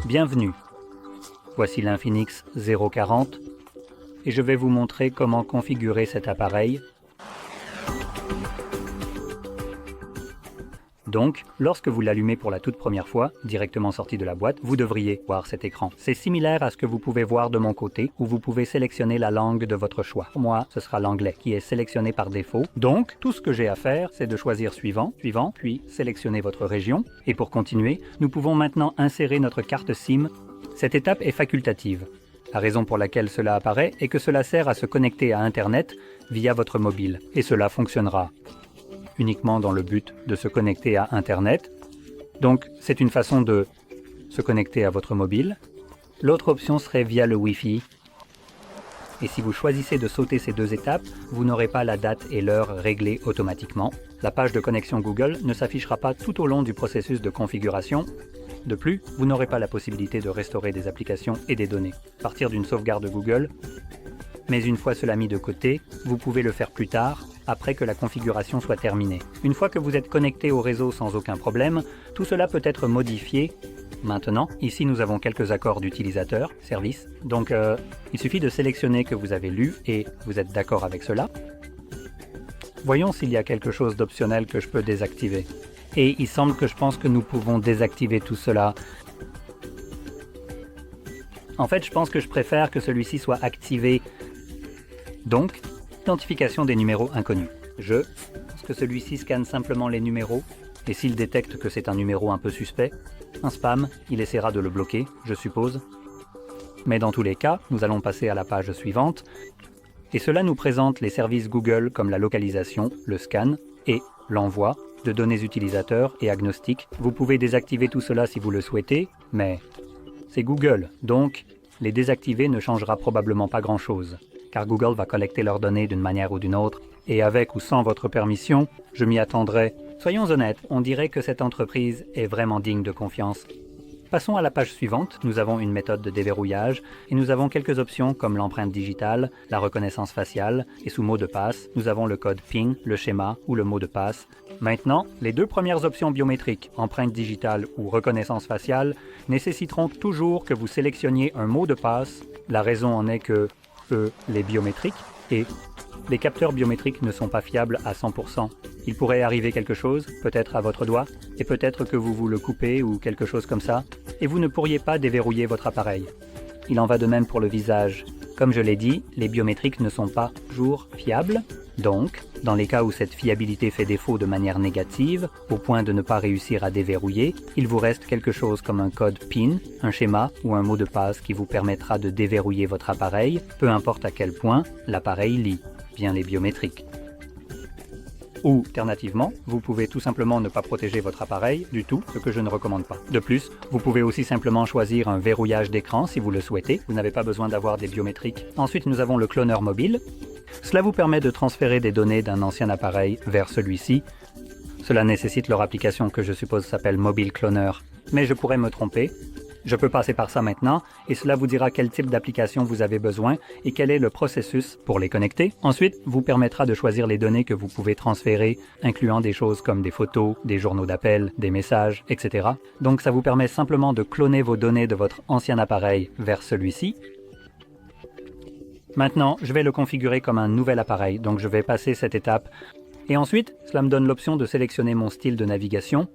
Bienvenue. Voici l'Infinix 040 et je vais vous montrer comment configurer cet appareil. Donc, lorsque vous l'allumez pour la toute première fois, directement sorti de la boîte, vous devriez voir cet écran. C'est similaire à ce que vous pouvez voir de mon côté, où vous pouvez sélectionner la langue de votre choix. Pour moi, ce sera l'anglais, qui est sélectionné par défaut. Donc, tout ce que j'ai à faire, c'est de choisir suivant, puis sélectionner votre région. Et pour continuer, nous pouvons maintenant insérer notre carte SIM. Cette étape est facultative. La raison pour laquelle cela apparaît est que cela sert à se connecter à Internet via votre mobile. Et cela fonctionnera uniquement dans le but de se connecter à Internet. Donc, c'est une façon de se connecter à votre mobile. L'autre option serait via le Wi-Fi. Et si vous choisissez de sauter ces deux étapes, vous n'aurez pas la date et l'heure réglées automatiquement. La page de connexion Google ne s'affichera pas tout au long du processus de configuration. De plus, vous n'aurez pas la possibilité de restaurer des applications et des données à partir d'une sauvegarde Google. Mais une fois cela mis de côté, vous pouvez le faire plus tard, après que la configuration soit terminée. Une fois que vous êtes connecté au réseau sans aucun problème, tout cela peut être modifié. Maintenant, ici nous avons quelques accords d'utilisateur, service. Donc il suffit de sélectionner que vous avez lu et vous êtes d'accord avec cela. Voyons s'il y a quelque chose d'optionnel que je peux désactiver. Et il semble que je pense que nous pouvons désactiver tout cela. En fait, je pense que je préfère que celui-ci soit activé. Donc, identification des numéros inconnus. Je pense que celui-ci scanne simplement les numéros, et s'il détecte que c'est un numéro un peu suspect, un spam, il essaiera de le bloquer, je suppose. Mais dans tous les cas, nous allons passer à la page suivante, et cela nous présente les services Google comme la localisation, le scan et l'envoi de données utilisateurs et agnostiques. Vous pouvez désactiver tout cela si vous le souhaitez, mais c'est Google, donc les désactiver ne changera probablement pas grand-chose, car Google va collecter leurs données d'une manière ou d'une autre, et avec ou sans votre permission, je m'y attendrai. Soyons honnêtes, on dirait que cette entreprise est vraiment digne de confiance. Passons à la page suivante, nous avons une méthode de déverrouillage, et nous avons quelques options comme l'empreinte digitale, la reconnaissance faciale, et sous mot de passe, nous avons le code PIN, le schéma ou le mot de passe. Maintenant, les deux premières options biométriques, empreinte digitale ou reconnaissance faciale, nécessiteront toujours que vous sélectionniez un mot de passe. La raison en est que les biométriques et les capteurs biométriques ne sont pas fiables à 100%. Il pourrait arriver quelque chose, peut-être à votre doigt, et peut-être que vous le coupez ou quelque chose comme ça, et vous ne pourriez pas déverrouiller votre appareil. Il en va de même pour le visage. Comme je l'ai dit, les biométriques ne sont pas toujours fiables, donc, dans les cas où cette fiabilité fait défaut de manière négative, au point de ne pas réussir à déverrouiller, il vous reste quelque chose comme un code PIN, un schéma ou un mot de passe qui vous permettra de déverrouiller votre appareil, peu importe à quel point l'appareil lit bien les biométriques. Ou, alternativement, vous pouvez tout simplement ne pas protéger votre appareil du tout, ce que je ne recommande pas. De plus, vous pouvez aussi simplement choisir un verrouillage d'écran si vous le souhaitez. Vous n'avez pas besoin d'avoir des biométriques. Ensuite, nous avons le cloneur mobile. Cela vous permet de transférer des données d'un ancien appareil vers celui-ci. Cela nécessite leur application que je suppose s'appelle Mobile Cloner. Mais je pourrais me tromper. Je peux passer par ça maintenant, et cela vous dira quel type d'application vous avez besoin et quel est le processus pour les connecter. Ensuite, vous permettra de choisir les données que vous pouvez transférer, incluant des choses comme des photos, des journaux d'appel, des messages, etc. Donc ça vous permet simplement de cloner vos données de votre ancien appareil vers celui-ci. Maintenant, je vais le configurer comme un nouvel appareil, donc je vais passer cette étape. Et ensuite, cela me donne l'option de sélectionner mon style de navigation.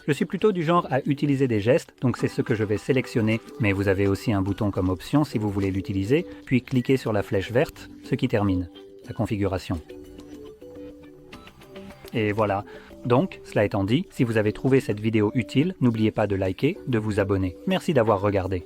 Je suis plutôt du genre à utiliser des gestes, donc c'est ce que je vais sélectionner, mais vous avez aussi un bouton comme option si vous voulez l'utiliser, puis cliquez sur la flèche verte, ce qui termine la configuration. Et voilà. Donc, cela étant dit, si vous avez trouvé cette vidéo utile, n'oubliez pas de liker, de vous abonner. Merci d'avoir regardé.